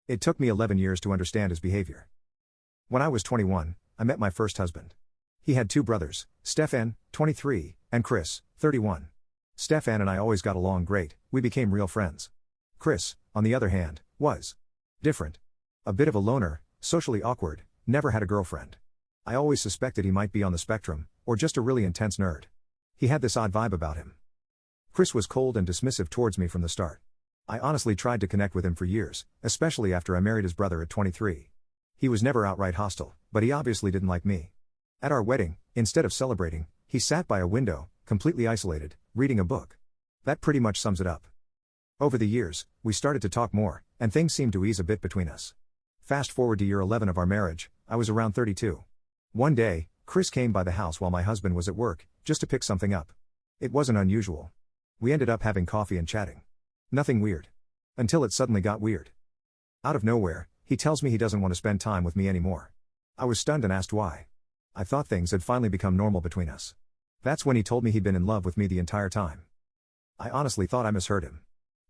It took me 11 years to understand his behavior. When I was 21, I met my first husband. He had two brothers, Stefan, 23, and Chris, 31. Stefan and I always got along great, we became real friends. Chris, on the other hand, was different. A bit of a loner, socially awkward, never had a girlfriend. I always suspected he might be on the spectrum, or just a really intense nerd. He had this odd vibe about him. Chris was cold and dismissive towards me from the start. I honestly tried to connect with him for years, especially after I married his brother at 23. He was never outright hostile, but he obviously didn't like me. At our wedding, instead of celebrating, he sat by a window, completely isolated, reading a book. That pretty much sums it up. Over the years, we started to talk more, and things seemed to ease a bit between us. Fast forward to year 11 of our marriage, I was around 32. One day, Chris came by the house while my husband was at work, just to pick something up. It wasn't unusual. We ended up having coffee and chatting. Nothing weird. Until it suddenly got weird. Out of nowhere, he tells me he doesn't want to spend time with me anymore. I was stunned and asked why. I thought things had finally become normal between us. That's when he told me he'd been in love with me the entire time. I honestly thought I misheard him.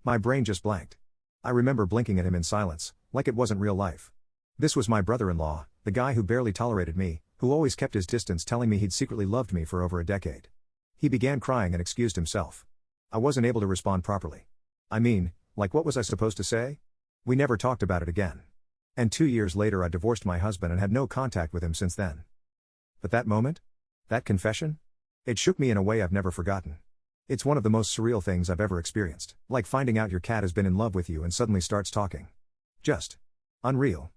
My brain just blanked. I remember blinking at him in silence, like it wasn't real life. This was my brother-in-law, the guy who barely tolerated me, who always kept his distance, telling me he'd secretly loved me for over a decade. He began crying and excused himself. I wasn't able to respond properly. I mean, like, what was I supposed to say? We never talked about it again. And 2 years later I divorced my husband and had no contact with him since then. But that moment? That confession? It shook me in a way I've never forgotten. It's one of the most surreal things I've ever experienced, like finding out your cat has been in love with you and suddenly starts talking. Just unreal.